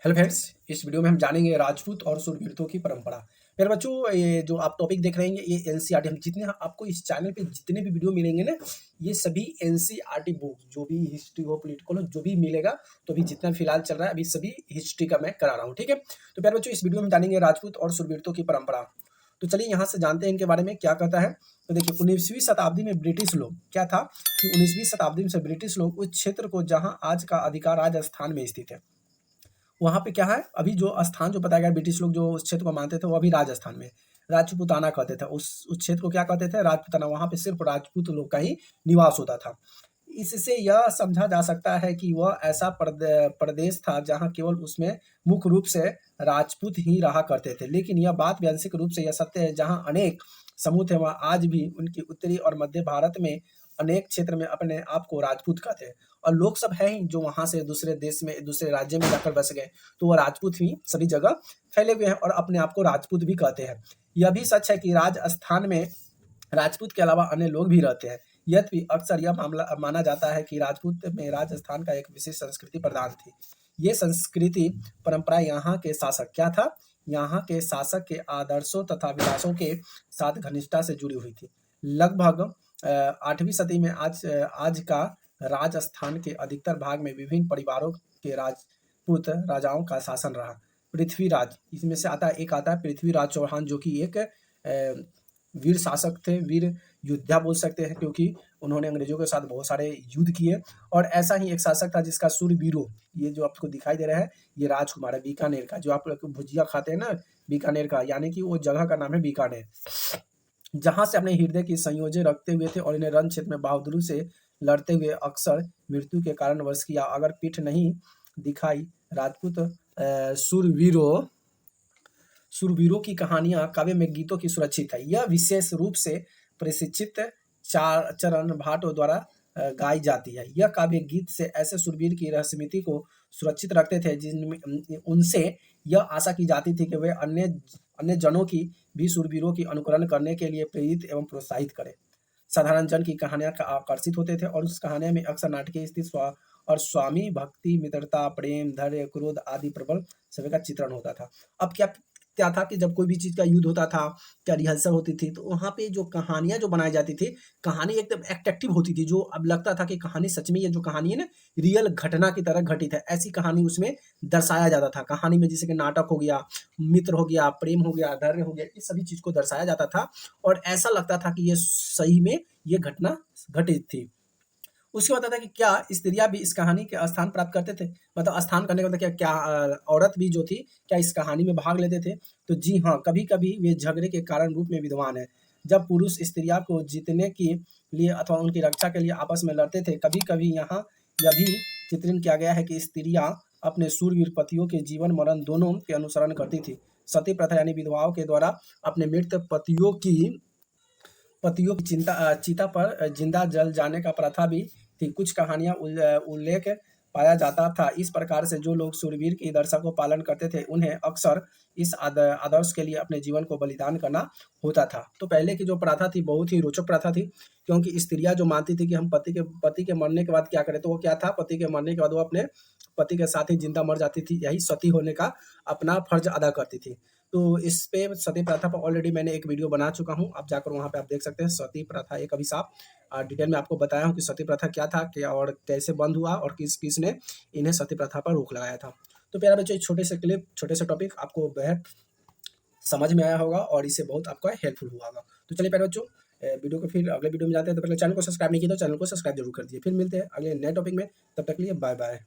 Hello friends, इस video में हम जानेंगे राजपूत और शूरवीरतों की परंपरा। मेरे बच्चों, ये जो आप टॉपिक देख रहे हैं ये एनसीईआरटी, हम जितने आपको इस चैनल पे जितने भी वीडियो मिलेंगे ना, ये सभी एनसीईआरटी बुक, जो भी हिस्ट्री हो, पॉलिटिकल हो, जो भी मिलेगा, तो अभी जितना फिलहाल चल रहा है अभी सभी हिस्ट्री का मैं करा रहा हूँ। ठीक है, तो प्यारे बच्चों, इस वीडियो में जानेंगे राजपूत और शूरवीरतों की परंपरा। तो चलिए यहाँ से जानते हैं इनके बारे में क्या कहता है। तो देखिए, 19वीं शताब्दी में ब्रिटिश लोग क्या था कि 19वीं शताब्दी से ब्रिटिश लोग उस क्षेत्र को जहाँ आज का अधिकार राजस्थान में स्थित है, वहाँ पे क्या है, अभी जो स्थान जो बताया गया, ब्रिटिश लोग जो उस क्षेत्र को मानते थे वो अभी राजस्थान में राजपूताना कहते थे। उस क्षेत्र को क्या कहते थे? राजपूताना। वहाँ पे सिर्फ राजपूत लोग का ही निवास होता था। इससे यह समझा जा सकता है कि वह ऐसा प्रदेश था जहाँ केवल उसमें मुख्य रूप से राजपूत ही रहा करते थे। लेकिन यह बात भी आंशिक रूप से यह सत्य है, जहाँ अनेक समूह थे वहाँ आज भी उनकी उत्तरी और मध्य भारत में अनेक क्षेत्र में अपने आप को राजपूत कहते हैं। और लोग सब हैं ही जो वहाँ से दूसरे देश में, दूसरे राज्य में जाकर बस गए, तो वो राजपूत ही सभी जगह फैले हुए हैं और अपने आप को राजपूत भी कहते हैं। यह भी सच है कि राजस्थान में राजपूत के अलावा अन्य लोग भी रहते हैं। यद्यपि अक्सर यह मामला माना जाता है कि राजपूत में राजस्थान का एक विशेष संस्कृति प्रधान थी। ये संस्कृति परंपरा यहाँ के शासक क्या था? यहाँ के शासक के आदर्शों तथा विलासों के साथ घनिष्ठता से जुड़ी हुई थी। लगभग 8वीं सदी में आज का राजस्थान के अधिकतर भाग में विभिन्न परिवारों के राजपूत राजाओं का शासन रहा। पृथ्वीराज, इसमें से एक आता है पृथ्वीराज चौहान, जो कि एक वीर शासक थे, वीर योद्धा बोल सकते हैं, क्योंकि उन्होंने अंग्रेजों के साथ बहुत सारे युद्ध किए। और ऐसा ही एक शासक था जिसका शूरवीरो, ये जो आपको दिखाई दे रहा है, ये राजकुमार है बीकानेर का, जो आप लोग भुजिया खाते हैं ना, बीकानेर का, यानी कि वो जगह का नाम है बीकानेर, जहां से अपने हृदय की संयोजन रखते हुए थे और इन्हें रण क्षेत्र में बहादुरी से लड़ते हुए अक्सर मृत्यु के कारण वश किया। अगर पीठ नहीं दिखाई राजपूत शूरवीरों शूरवीरों की कहानियां काव्य में गीतों की सुरक्षित है। यह विशेष रूप से प्रशिक्षित चरण भाटों द्वारा गाई जाती है। यह काव्य गीत से ऐसे शूरवीर की रहस्यमयता को सुरक्षित रखते थे जिनमें उनसे यह आशा की जाती थी कि वे अन्य अन्य जनों की भी शूरवीरों की अनुकरण करने के लिए प्रेरित एवं प्रोत्साहित करें। साधारण जन की कहानियां का आकर्षित होते थे और उस कहानियों में अक्सर नाटकीय स्थिति और स्वामी भक्ति, मित्रता, प्रेम, धैर्य, क्रोध आदि प्रबल सभी का चित्रण होता था। अब क्या क्या था कि जब कोई भी चीज़ का युद्ध होता था, क्या रिहर्सल होती थी, तो वहाँ पे जो कहानियाँ जो बनाई जाती थी, कहानी एकदम अट्रैक्टिव होती थी, जो अब लगता था कि कहानी सच में, ये जो कहानी है ना, रियल घटना की तरह घटित है, ऐसी कहानी उसमें दर्शाया जाता था। कहानी में जैसे कि नाटक हो गया, मित्र हो गया, प्रेम हो गया, धैर्य हो गया, इस सभी चीज़ को दर्शाया जाता था और ऐसा लगता था कि ये सही में ये घटना घटित थी। उसके बाद आता है कि क्या स्त्रियाँ भी इस कहानी के स्थान प्राप्त करते थे? मतलब स्थान करने का मतलब क्या क्या औरत भी जो थी, क्या इस कहानी में भाग लेते थे? तो जी हाँ, कभी-कभी वे झगड़े के कारण रूप में विद्वान हैं। जब पुरुष स्त्रियाँ को जीतने के लिए अथवा उनकी रक्षा के लिए आपस में लड़ते थे। कभी-कभी यहाँ यह भी चित्रण किया गया है कि स्त्रियाँ अपने शूरवीर पतियों के जीवन-मरण दोनों के अनुसरण करती थी। सती प्रथा यानी विधवाओं के द्वारा अपने मृत पतियों की चिता पर जिंदा जल जाने का प्रथा भी थी। कुछ कहानियां उल्लेख पाया जाता था। इस प्रकार से जो लोग शूरवीर की दर्शा को पालन करते थे, उन्हें अक्सर इस आदर्श के लिए अपने जीवन को बलिदान करना होता था। तो पहले की जो प्रथा थी बहुत ही रोचक प्रथा थी, क्योंकि स्त्रियां जो मानती थी कि हम पति के मरने के बाद क्या करें, तो वो क्या था, पति के मरने के बाद वो अपने पति के साथ ही जिंदा मर जाती थी। यही सती होने का अपना फर्ज अदा करती थी। तो इस पे सती प्रथा पर ऑलरेडी मैंने एक वीडियो बना चुका हूँ, आप जाकर वहाँ पे आप देख सकते हैं। सती प्रथा एक अभिशाप, डिटेल में आपको बताया हूँ कि सती प्रथा क्या था, क्या और कैसे बंद हुआ और किस किसने इन्हें सती प्रथा पर रोक लगाया था। तो प्यारे बच्चों, छोटे से क्लिप, छोटे से टॉपिक आपको बेहद समझ में आया होगा और इससे बहुत आपका हेल्पफुल हुआ होगा। तो चलिए प्यारे बच्चों, वीडियो को फिर अगले वीडियो में जाते हैं। तो पहले चैनल को सब्सक्राइब नहीं किया तो चैनल को सब्सक्राइब जरूर कर दीजिए। फिर मिलते हैं अगले नए टॉपिक में, तब तक के लिए बाय बाय।